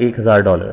$1000,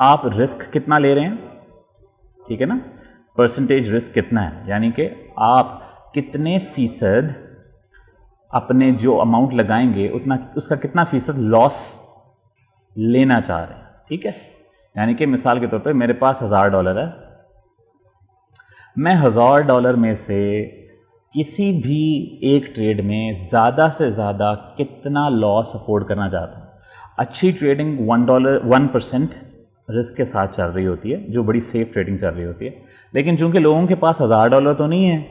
آپ رسک کتنا لے رہے ہیں, ٹھیک ہے نا, پرسنٹیج رسک کتنا ہے, یعنی کہ آپ کتنے فیصد اپنے جو اماؤنٹ لگائیں گے اتنا اس کا کتنا فیصد لاس لینا چاہ رہے ہیں, ٹھیک ہے. یعنی کہ مثال کے طور پہ میرے پاس $1000 ہے, میں $1000 میں سے کسی بھی ایک ٹریڈ میں زیادہ سے زیادہ کتنا لاس افورڈ کرنا چاہتا ہوں. اچھی ٹریڈنگ $1% رسک کے ساتھ چل رہی ہوتی ہے, جو بڑی سیف ٹریڈنگ چل رہی ہوتی ہے. لیکن چونکہ لوگوں کے پاس $1000 تو نہیں ہے,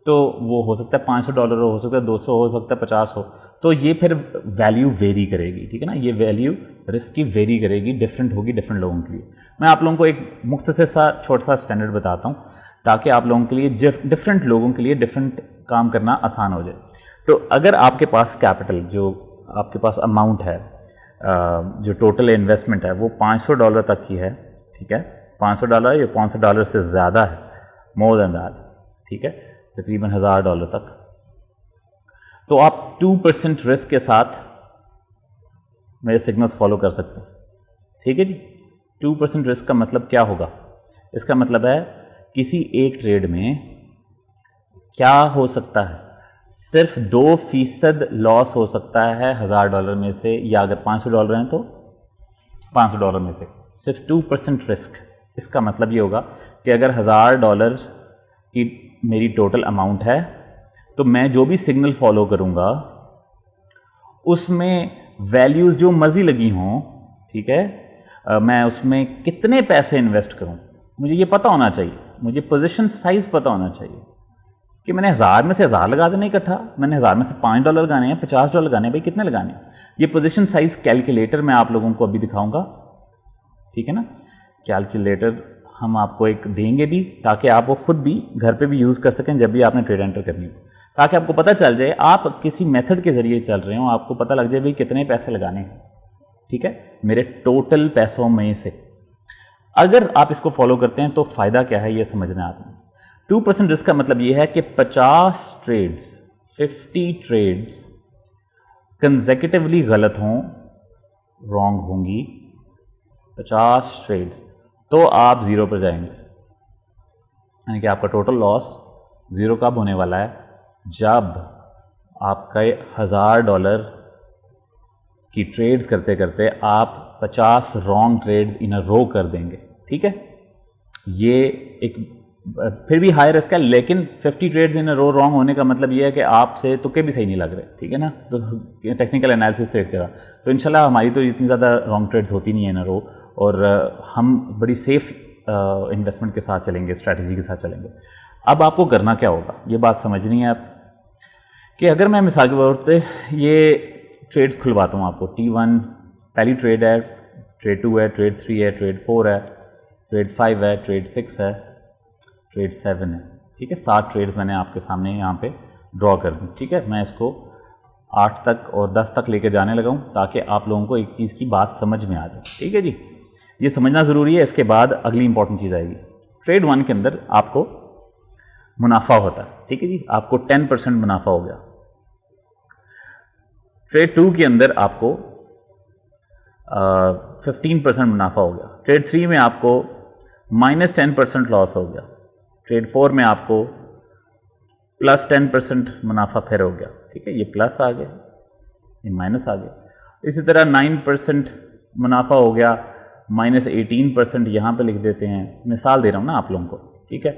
تو وہ ہو سکتا ہے $500 ہو سکتا ہے 200 ہو سکتا ہے 50 ہو, تو یہ پھر ویلیو ویری کرے گی, ٹھیک ہے نا. یہ ویلیو رسک کی ویری کرے گی, ڈفرینٹ ہوگی ڈفرینٹ لوگوں کے لیے. میں آپ لوگوں کو ایک مختصر سا چھوٹا سا اسٹینڈرڈ بتاتا ہوں تاکہ آپ لوگوں کے لیے ڈفرینٹ لوگوں کے لیے ڈفرینٹ کام کرنا آسان ہو جائے. تو اگر آپ کے پاس کیپٹل, جو آپ کے پاس اماؤنٹ ہے, جو ٹوٹل انویسٹمنٹ ہے وہ $500 تک کی ہے, ٹھیک ہے, $500 یا $500 سے زیادہ ہے, مور دین دیٹ, ٹھیک ہے, تقریباً $1000 تک, تو آپ 2% رسک کے ساتھ میرے سگنلز فالو کر سکتے ہیں, ٹھیک ہے جی. 2% رسک کا مطلب کیا ہوگا؟ اس کا مطلب ہے کسی ایک ٹریڈ میں کیا ہو سکتا ہے, صرف 2% لاس ہو سکتا ہے $1000 میں سے, یا اگر $500 ہیں تو $500 میں سے صرف 2% رسک. اس کا مطلب یہ ہوگا کہ اگر $1000 کی میری ٹوٹل اماؤنٹ ہے تو میں جو بھی سگنل فالو کروں گا اس میں ویلیوز جو مرضی لگی ہوں, ٹھیک ہے, میں اس میں کتنے پیسے انویسٹ کروں مجھے یہ پتہ ہونا چاہیے. مجھے پوزیشن سائز پتہ ہونا چاہیے کہ میں نے 1000 میں سے 1000 لگا دینا اکٹھا, میں نے 1000 میں سے $5 لگانے ہیں, $50 لگانے ہیں, بھائی کتنے لگانے ہیں. یہ پوزیشن سائز کیلکولیٹر میں آپ لوگوں کو ابھی دکھاؤں گا, ٹھیک ہے نا. کیلکولیٹر ہم آپ کو ایک دیں گے بھی تاکہ آپ وہ خود بھی گھر پہ بھی یوز کر سکیں جب بھی آپ نے ٹریڈ انٹر کرنی ہو, تاکہ آپ کو پتہ چل جائے آپ کسی میتھڈ کے ذریعے چل رہے ہوں, آپ کو پتہ لگ جائے بھائی کتنے پیسے لگانے ہیں, ٹھیک ہے, میرے ٹوٹل پیسوں میں سے. اگر آپ اس کو فالو کرتے ہیں تو فائدہ کیا ہے یہ سمجھنا ہے آپ نے. 2% رسک کا مطلب یہ ہے کہ 50 ٹریڈز 50 ٹریڈز کنزیکٹیولی غلط ہوں, رانگ ہوں گی 50 ٹریڈز, تو آپ زیرو پر جائیں گے. یعنی کہ آپ کا ٹوٹل لاس زیرو کب ہونے والا ہے؟ جب آپ کا $1000 کی ٹریڈز کرتے کرتے آپ 50 رانگ ٹریڈز ان اے رو کر دیں گے, ٹھیک ہے. یہ ایک پھر بھی ہائی رسک ہے, لیکن 50 ٹریڈز ان اے رو رانگ ہونے کا مطلب یہ ہے کہ آپ سے تکے بھی صحیح نہیں لگ رہے, ٹھیک ہے نا. تو ٹیکنیکل انالیسس دیکھتے رہا تو انشاءاللہ ہماری تو اتنی زیادہ رانگ ٹریڈز ہوتی نہیں ہیں ان اے رو, اور ہم بڑی سیف انویسٹمنٹ کے ساتھ چلیں گے, اسٹریٹجی کے ساتھ چلیں گے. اب آپ کو کرنا کیا ہوگا, یہ بات سمجھنی ہے آپ, کہ اگر میں مثال کے طور پہ یہ ٹریڈز کھلواتا ہوں آپ کو, T1 پہلی ٹریڈ ہے, ٹریڈ 2 ہے, ٹریڈ 3 ہے, ٹریڈ 4 ہے, ٹریڈ 5 ہے, ٹریڈ 6 ہے, ٹریڈ 7 ہے, ٹھیک ہے. 7 ٹریڈز میں نے آپ کے سامنے یہاں پہ ڈرا کر دوں, ٹھیک ہے. میں اس کو 8 تک اور 10 تک لے کے جانے لگا ہوں تاکہ آپ لوگوں کو ایک چیز کی بات سمجھ میں آ جائے, ٹھیک ہے جی. یہ سمجھنا ضروری ہے. اس کے بعد اگلی امپورٹنٹ چیز آئے گی. ٹریڈ 1 کے اندر آپ کو منافع ہوتا ہے, ٹھیک ہے جی, آپ کو 10% منافع ہو گیا. ٹریڈ 2 کے اندر آپ کو 15% منافع ہو گیا. ٹریڈ 3 میں آپ کو -10% لاس ہو گیا. ٹریڈ 4 میں آپ کو +10% منافع پھر ہو گیا, ٹھیک ہے. یہ پلس آ گیا, یہ مائنس آ گیا. اسی طرح 9% منافع ہو گیا, -18% یہاں پہ لکھ دیتے ہیں, مثال دے رہا ہوں نا آپ لوگوں کو, ٹھیک ہے.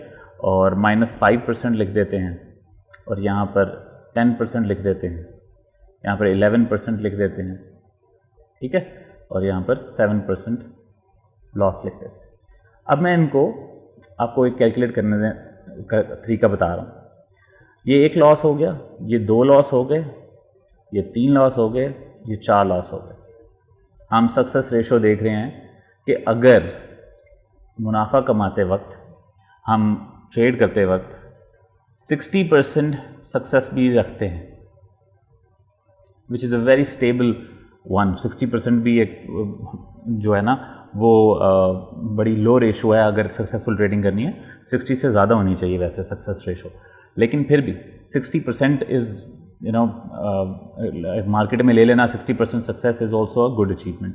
اور -5% لکھ دیتے ہیں, اور یہاں پر 10% لکھ دیتے ہیں, یہاں پر 11% لکھ دیتے ہیں, ٹھیک ہے. اور یہاں پر 7% لاس لکھ دیتے ہیں. اب میں ان کو آپ کو ایک کیلکولیٹ کرنے کا طریقہ بتا رہا ہوں. یہ 1 لاس ہو گیا, یہ 2 لاس ہو گئے, یہ 3 لاس ہو گئے, یہ 4 لاس ہو گئے. ہم سکسیس ریشو دیکھ رہے ہیں کہ اگر منافع کماتے وقت, ہم ٹریڈ کرتے وقت 60% سکسیس بھی رکھتے ہیں, وچ از اے ویری اسٹیبل ون. 60% بھی ایک جو ہے نا وہ بڑی لو ریشو ہے اگر سکسیزفل ٹریڈنگ کرنی ہے. 60 سے زیادہ ہونی چاہیے ویسے سکسیس ریشو, لیکن پھر بھی 60% از مارکیٹ میں لے لینا 60% success is also a good achievement.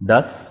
10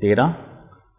13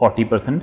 40%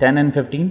10 and 15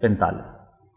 45,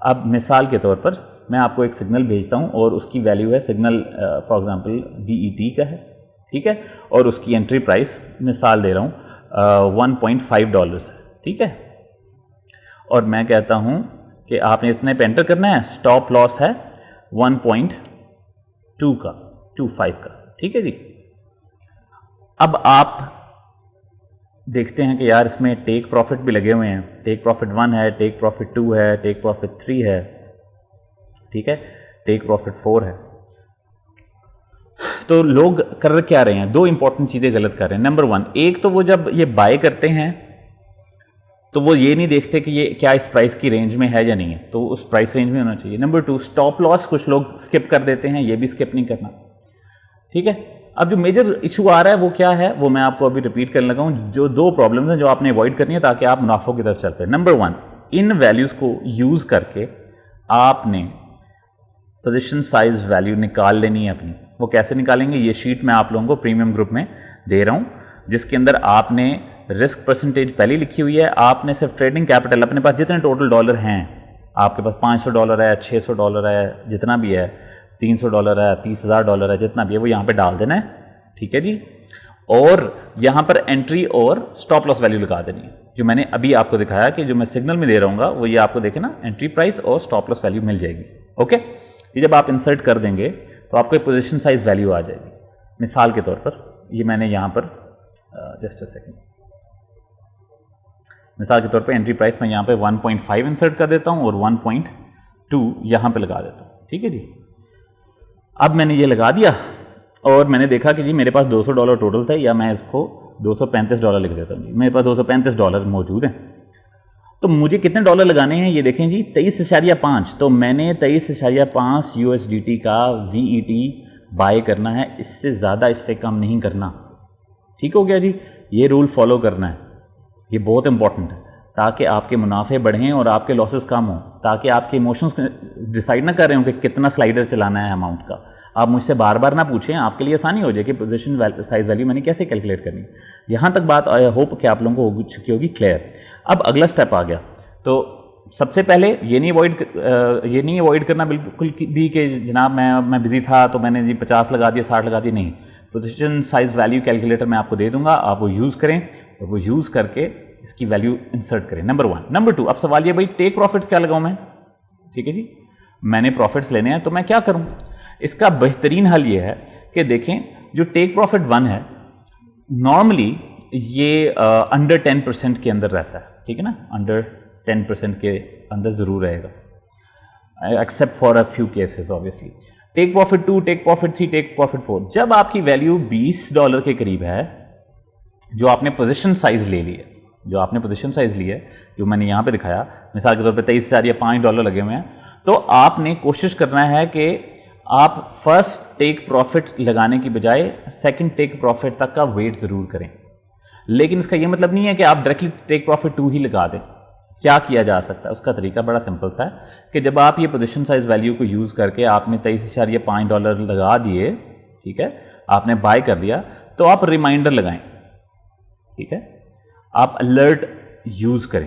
اب مثال کے طور پر میں آپ کو ایک سگنل بھیجتا ہوں اور اس کی ویلیو ہے سگنل فار ایگزامپل VET کا ہے, ٹھیک ہے, اور اس کی انٹری پرائس مثال دے رہا ہوں $1.5 ہے, ٹھیک ہے, اور میں کہتا ہوں کہ آپ نے اتنے پہ انٹر کرنا ہے, اسٹاپ لاس ہے 1.25 کا, ٹھیک ہے جی. اب آپ دیکھتے ہیں کہ یار اس میں ٹیک پروفٹ بھی لگے ہوئے ہیں, ٹیک پروفٹ 1 ہے, ٹیک پروفٹ 2 ہے, ٹیک پروفٹ 3 ہے, ٹھیک ہے, ٹیک پروفٹ 4 ہے. تو لوگ کر کیا رہے ہیں, دو امپورٹنٹ چیزیں غلط کر رہے ہیں. نمبر 1, ایک تو وہ جب یہ بائی کرتے ہیں تو وہ یہ نہیں دیکھتے کہ یہ کیا اس پرائس کی رینج میں ہے یا نہیں ہے, تو اس پرائس رینج میں ہونا چاہیے. نمبر 2, اسٹاپ لاس کچھ لوگ اسکپ کر دیتے ہیں, یہ بھی اسکپ نہیں کرنا, ٹھیک ہے. اب جو میجر ایشو آ رہا ہے وہ کیا ہے, وہ میں آپ کو ابھی ریپیٹ کرنے لگا ہوں. جو دو پرابلمز ہیں جو آپ نے اوائڈ کرنی ہے تاکہ آپ منافع کی طرف چل پائیں. نمبر 1, ان ویلیوز کو یوز کر کے آپ نے پوزیشن سائز ویلیو نکال لینی ہے اپنی. وہ کیسے نکالیں گے, یہ شیٹ میں آپ لوگوں کو پریمیم گروپ میں دے رہا ہوں, جس کے اندر آپ نے رسک پرسنٹیج پہلے لکھی ہوئی ہے. آپ نے صرف ٹریڈنگ کیپٹل اپنے پاس جتنے ٹوٹل ڈالر ہیں, آپ کے پاس $500 ہے, $600 ہے, جتنا بھی ہے, $300 ہے, $30,000 ہے, جتنا بھی ہے وہ یہاں پہ ڈال دینا ہے, ٹھیک ہے جی. اور یہاں پر انٹری اور اسٹاپ لاس ویلیو لگا دینی ہے, جو میں نے ابھی آپ کو دکھایا کہ جو میں سگنل میں دے رہا ہوں گا وہ یہ آپ کو دیکھیں نا, انٹری پرائس اور اسٹاپ لاس ویلیو مل جائے گی. اوکے, یہ جب آپ انسرٹ کر دیں گے تو آپ کو پوزیشن سائز ویلیو آ جائے گی. مثال کے طور پر یہ میں نے یہاں پر جسٹ اے سیکنڈ, مثال کے طور پہ انٹری پرائس میں یہاں پہ 1.5 انسرٹ کر دیتا ہوں اور 1.2 یہاں پہ لگا دیتا ہوں, ٹھیک ہے جی. اب میں نے یہ لگا دیا اور میں نے دیکھا کہ جی میرے پاس $200 ٹوٹل تھا, یا میں اس کو $235 لکھ دیتا ہوں. جی میرے پاس $235 موجود ہیں, تو مجھے کتنے ڈالر لگانے ہیں یہ دیکھیں جی, 23.5. تو میں نے 23.5 USDT کا VET بائی کرنا ہے, اس سے زیادہ اس سے کم نہیں کرنا. ٹھیک ہو گیا جی, یہ رول فالو کرنا ہے, یہ بہت امپورٹنٹ ہے تاکہ آپ کے منافع بڑھیں اور آپ کے لاسز کم ہوں, تاکہ آپ کے ایموشنز ڈیسائیڈ نہ کر رہے ہوں کہ کتنا سلائڈر چلانا ہے اماؤنٹ کا. آپ مجھ سے بار بار نہ پوچھیں, آپ کے لیے آسانی ہو جائے کہ پوزیشن سائز ویلیو میں نے کیسے کیلکولیٹ کرنی. یہاں تک بات آئی ہوپ کہ آپ لوگوں کو ہو چکی ہوگی کلیئر. اب اگلا سٹیپ آ گیا, تو سب سے پہلے یہ نہیں اوائڈ کرنا بالکل بھی کہ جناب میں بزی تھا تو میں نے جی 50 لگا دیا 60 لگا دی, نہیں. پوزیشن سائز ویلیو کیلکولیٹر میں آپ کو دے دوں گا, آپ وہ یوز کریں اور وہ یوز کر کے اس کی ویلیو انسرٹ کریں. نمبر 1. نمبر 2, اب سوال یہ بھائی ٹیک پروفٹس کیا لگاؤں میں, ٹھیک ہے جی, میں نے پروفٹس لینے ہیں تو میں کیا کروں. اس کا بہترین حل یہ ہے کہ دیکھیں جو ٹیک پروفٹ 1 ہے نارملی یہ انڈر 10% کے اندر رہتا ہے, ٹھیک ہے نا, انڈر 10% کے اندر ضرور رہے گا, except for a few cases obviously. Take profit 2, take profit 3, take profit 4, جب آپ کی ویلیو $20 کے قریب ہے, جو آپ نے پوزیشن سائز لے لی ہے, جو آپ نے پوزیشن سائز لی ہے جو میں نے یہاں پہ دکھایا, مثال کے طور پہ $23,005 لگے ہوئے ہیں, تو آپ نے کوشش کرنا ہے کہ آپ فرسٹ ٹیک پروفٹ لگانے کی بجائے سیکنڈ ٹیک پروفٹ تک کا ویٹ ضرور کریں. لیکن اس کا یہ مطلب نہیں ہے کہ آپ ڈائریکٹلی ٹیک پروفٹ 2 ہی لگا دیں. کیا کیا جا سکتا ہے, اس کا طریقہ بڑا سمپل سا ہے کہ جب آپ یہ پوزیشن سائز ویلیو کو یوز کر کے آپ نے $23.5 لگا دیے, ٹھیک ہے, آپ نے بائی کر دیا, تو آپ ریمائنڈر لگائیں, ٹھیک ہے, آپ الرٹ یوز کریں.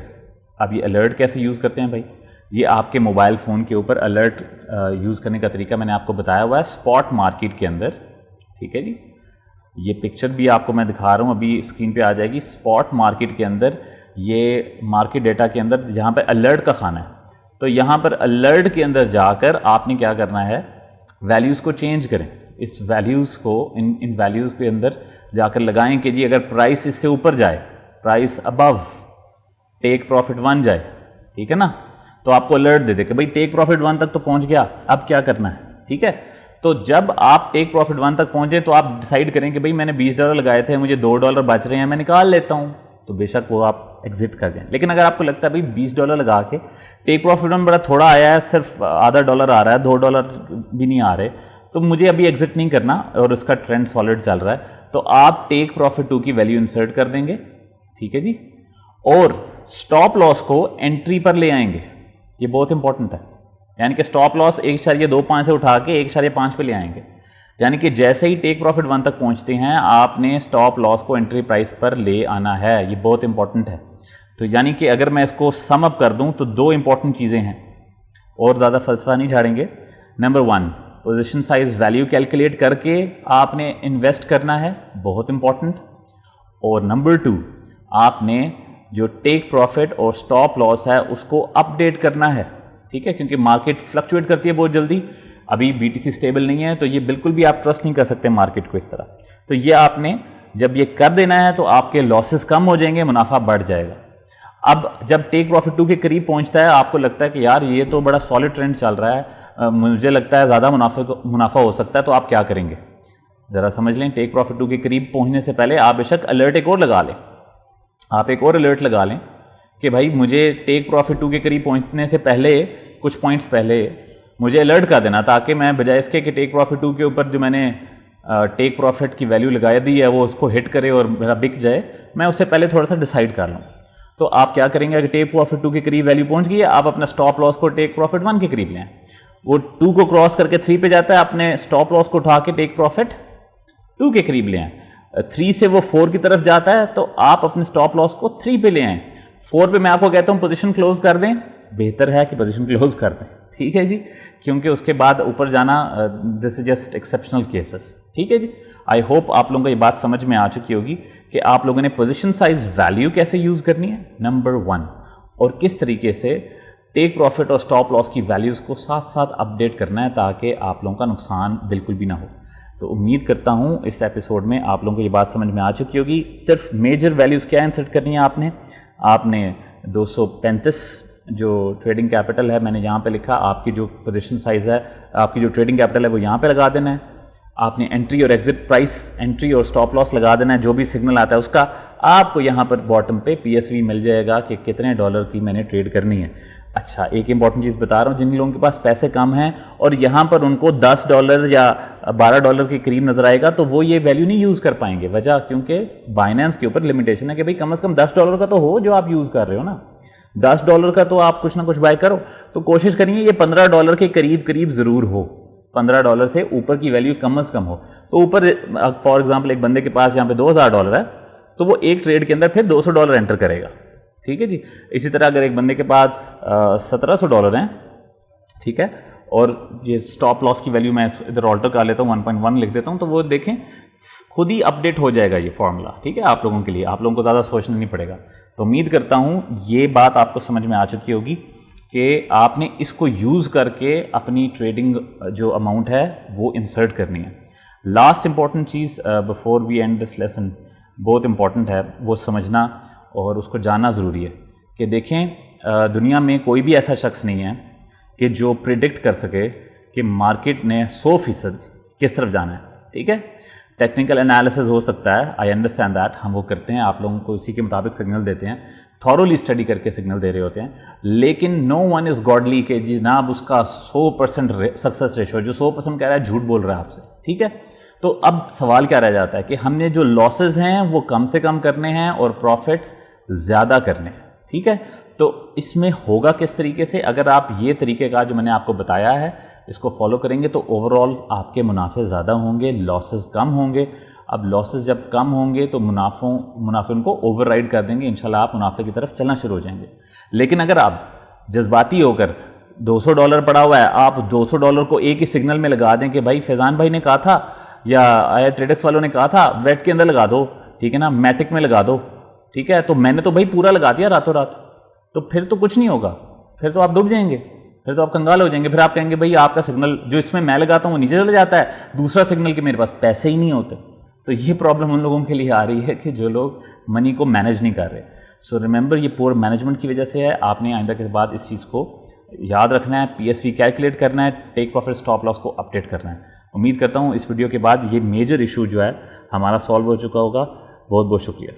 اب یہ الرٹ کیسے یوز کرتے ہیں بھائی, یہ آپ کے موبائل فون کے اوپر الرٹ یوز کرنے کا طریقہ میں نے آپ کو بتایا ہوا ہے اسپاٹ مارکیٹ کے اندر, ٹھیک ہے جی. یہ پکچر بھی آپ کو میں دکھا رہا ہوں, ابھی اسکرین پہ آ جائے گی. اسپاٹ مارکیٹ کے اندر یہ مارکیٹ ڈیٹا کے اندر جہاں پہ الرٹ کا خانہ ہے, تو یہاں پر الرٹ کے اندر جا کر آپ نے کیا کرنا ہے, ویلیوز کو چینج کریں. اس ویلیوز کو ان ویلیوز کے اندر جا کر لگائیں کہ جی اگر پرائس اس سے اوپر جائے, پرائس ابو ٹیک پروفٹ 1 جائے, ٹھیک ہے نا, تو آپ کو الرٹ دے دے کہ بھائی ٹیک پروفٹ 1 تک تو پہنچ گیا, اب کیا کرنا ہے, ٹھیک ہے. تو جب آپ ٹیک پروفٹ 1 تک پہنچے تو آپ ڈیسائیڈ کریں کہ بھائی میں نے $20 لگائے تھے, مجھے $2 بچ رہے ہیں, میں نکال لیتا ہوں, تو بے شک وہ آپ ایگزٹ کر دیں. لیکن اگر آپ کو لگتا ہے بھائی $20 لگا کے ٹیک پروفٹ 1 بڑا تھوڑا آیا ہے, صرف $0.5 آ رہا ہے, $2 بھی نہیں آ رہے, تو مجھے ابھی ایگزٹ نہیں کرنا اور اس کا ٹرینڈ سالڈ چل رہا ہے, تو آپ ٹیک پروفٹ 2 کی ویلیو انسرٹ کر دیں گے, ٹھیک ہے جی, اور اسٹاپ لاس کو انٹری پر لے آئیں گے. یہ بہت امپورٹنٹ ہے, یعنی کہ اسٹاپ لاس 1.25 سے اٹھا کے 1.5 پہ لے آئیں گے, یعنی کہ جیسے ہی ٹیک پروفٹ 1 تک پہنچتے ہیں آپ نے اسٹاپ لاس کو انٹری پرائس پر لے آنا ہے. یہ بہت امپورٹنٹ ہے. تو یعنی کہ اگر میں اس کو سم اپ کر دوں تو 2 امپورٹنٹ چیزیں ہیں. اور زیادہ فلسفہ نہیں جھاڑیں گے. Number 1 position size value calculate کر کے آپ نے انویسٹ کرنا ہے, بہت امپورٹنٹ. اور نمبر 2 آپ نے جو ٹیک پروفٹ اور اسٹاپ لاس ہے اس کو اپ ڈیٹ کرنا ہے, ٹھیک ہے, کیونکہ مارکیٹ فلکچویٹ کرتی ہے بہت جلدی. ابھی بی ٹی سی اسٹیبل نہیں ہے تو یہ بالکل بھی آپ ٹرسٹ نہیں کر سکتے مارکیٹ کو اس طرح. تو یہ آپ نے جب یہ کر دینا ہے تو آپ کے لاسز کم ہو جائیں گے, منافع بڑھ جائے گا. اب جب ٹیک پروفٹ 2 کے قریب پہنچتا ہے آپ کو لگتا ہے کہ یار یہ تو بڑا سالڈ ٹرینڈ چل رہا ہے, مجھے لگتا ہے زیادہ منافع ہو سکتا ہے, تو آپ کیا کریں گے ذرا سمجھ لیں. ٹیک پروفٹ 2 کے قریب پہنچنے سے پہلے آپ بے شک الرٹ ایک اور لگا لیں, آپ ایک اور الرٹ لگا لیں کہ بھائی مجھے ٹیک پروفٹ 2 کے قریب پہنچنے سے پہلے کچھ پوائنٹس پہلے مجھے الرٹ کر دینا, تاکہ میں بجائے اس کے کہ ٹیک پروفٹ 2 کے اوپر جو میں نے ٹیک پروفٹ کی ویلیو لگا دی ہے وہ اس کو ہٹ کرے اور میرا بک جائے, میں اس سے پہلے تھوڑا سا ڈیسائیڈ کر لوں. تو آپ کیا کریں گے, اگر ٹیک پروفٹ 2 کے قریب ویلیو پہنچ گئی ہے آپ اپنا اسٹاپ لاس کو ٹیک پروفٹ 1 کے قریب لیں. وہ 2 کو کراس کر کے 3 پہ جاتا ہے, اپنے اسٹاپ لاس کو اٹھا کے ٹیک پروفٹ 2 کے قریب لیں. 3 سے وہ 4 کی طرف جاتا ہے تو آپ اپنے اسٹاپ لاس کو 3 پہ لے آئیں. 4 پہ میں آپ کو کہتا ہوں پوزیشن کلوز کر دیں, بہتر ہے کہ پوزیشن کلوز کر دیں, ٹھیک ہے جی, کیونکہ اس کے بعد اوپر جانا دس از جسٹ ایکسیپشنل کیسز, ٹھیک ہے جی. آئی ہوپ آپ لوگوں کو یہ بات سمجھ میں آ چکی ہوگی کہ آپ لوگوں نے پوزیشن سائز ویلیو کیسے یوز کرنی ہے نمبر 1, اور کس طریقے سے ٹیک پروفٹ اور اسٹاپ لاس کی ویلیوز کو ساتھ ساتھ اپ ڈیٹ کرنا ہے تاکہ آپ لوگوں کا نقصان بالکل بھی نہ ہو. تو امید کرتا ہوں اس ایپیسوڈ میں آپ لوگوں کو یہ بات سمجھ میں آ چکی ہوگی. صرف میجر ویلیوز کیا انسرٹ کرنی ہے آپ نے 235 جو ٹریڈنگ کیپٹل ہے میں نے یہاں پہ لکھا, آپ کی جو پوزیشن سائز ہے, آپ کی جو ٹریڈنگ کیپٹل ہے وہ یہاں پہ لگا دینا ہے. آپ نے انٹری اور ایگزٹ پرائس, انٹری اور اسٹاپ لاس لگا دینا ہے, جو بھی سگنل آتا ہے اس کا آپ کو یہاں پر باٹم پہ پی ایس وی مل جائے گا کہ کتنے ڈالر کی میں نے ٹریڈ کرنی ہے. اچھا ایک امپورٹنٹ چیز بتا رہا ہوں, جن لوگوں کے پاس پیسے کم ہیں اور یہاں پر ان کو $10 یا $12 کے قریب نظر آئے گا تو وہ یہ ویلیو نہیں یوز کر پائیں گے. وجہ کیونکہ بائنینس کے اوپر لمیٹیشن ہے کہ بھائی کم از کم $10 کا تو ہو جو آپ یوز کر رہے ہو نا, $10 کا تو آپ کچھ نہ کچھ بائی کرو. تو کوشش کریں گے یہ $15 کے قریب ضرور ہو, $15 سے اوپر کی ویلیو کم از کم ہو. تو اوپر فار ایگزامپل ایک بندے کے پاس یہاں پہ $2000 ہے تو وہ ایک ٹریڈ کے اندر پھر $200 انٹر کرے گا, ٹھیک ہے جی. اسی طرح اگر ایک بندے کے پاس $1700 ہیں, ٹھیک ہے, اور یہ اسٹاپ لاس کی ویلیو میں ادھر آلٹر کر لیتا ہوں 1.1 لکھ دیتا ہوں, تو وہ دیکھیں خود ہی اپ ڈیٹ ہو جائے گا یہ فارمولا, ٹھیک ہے, آپ لوگوں کے لیے, آپ لوگوں کو زیادہ سوچنا نہیں پڑے گا. تو امید کرتا ہوں یہ بات آپ کو سمجھ میں آ چکی ہوگی کہ آپ نے اس کو یوز کر کے اپنی ٹریڈنگ جو اماؤنٹ ہے وہ انسرٹ کرنی ہے. لاسٹ امپورٹنٹ چیز before we end this lesson, بہت امپورٹنٹ ہے, وہ سمجھنا اور اس کو جاننا ضروری ہے کہ دیکھیں دنیا میں کوئی بھی ایسا شخص نہیں ہے کہ جو پریڈکٹ کر سکے کہ مارکیٹ نے 100% کس طرف جانا ہے, ٹھیک ہے. ٹیکنیکل انالیسز ہو سکتا ہے, آئی انڈرسٹینڈ دیٹ, ہم وہ کرتے ہیں, آپ لوگوں کو اسی کے مطابق سگنل دیتے ہیں, تھورولی اسٹڈی کر کے سگنل دے رہے ہوتے ہیں, لیکن نو ون از گاڈلی کہ جناب اس کا 100% سکسیس ریشو, جو 100% کہہ رہا ہے جھوٹ بول رہا ہے آپ سے, ٹھیک ہے. تو اب سوال کیا رہ جاتا ہے کہ ہم نے جو لاسز ہیں وہ کم سے کم کرنے ہیں اور پروفٹس زیادہ کرنے ہیں, ٹھیک ہے. تو اس میں ہوگا کس طریقے سے, اگر آپ یہ طریقہ کا جو میں نے آپ کو بتایا ہے اس کو فالو کریں گے تو اوور آل آپ کے منافع زیادہ ہوں گے, لاسز کم ہوں گے. اب لاسز جب کم ہوں گے تو منافع ان کو اوور رائڈ کر دیں گے, انشاءاللہ آپ منافع کی طرف چلنا شروع ہو جائیں گے. لیکن اگر آپ جذباتی ہو کر $200 پڑا ہوا ہے, آپ $200 کو ایک ہی سگنل میں لگا دیں کہ بھائی فیضان بھائی نے کہا تھا یا آیا ٹریڈکس والوں نے کہا تھا ویٹ کے اندر لگا دو, ٹھیک ہے نا, میٹک میں لگا دو, ٹھیک ہے, تو میں نے تو بھائی پورا لگا دیا راتوں رات, تو پھر تو کچھ نہیں ہوگا, پھر تو آپ ڈوب جائیں گے, پھر تو آپ کنگال ہو جائیں گے. پھر آپ کہیں گے بھائی آپ کا سگنل جو اس میں لگاتا ہوں وہ نیچے چلا جاتا ہے, دوسرا سگنل کہ میرے پاس پیسے ہی نہیں ہوتے. تو یہ پرابلم ان لوگوں کے لیے آ رہی ہے کہ جو لوگ منی کو مینیج نہیں کر رہے. سو ریممبر یہ پور مینجمنٹ کی وجہ سے ہے. آپ نے آئندہ کے بعد اس چیز کو یاد رکھنا ہے, پی ایس وی کیلکولیٹ کرنا ہے, ٹیک پروفٹ اسٹاپ لاس کو اپڈیٹ کرنا ہے. امید کرتا ہوں اس ویڈیو کے بعد یہ میجر ایشو جو ہے ہمارا سالو ہو چکا ہوگا. بہت بہت شکریہ.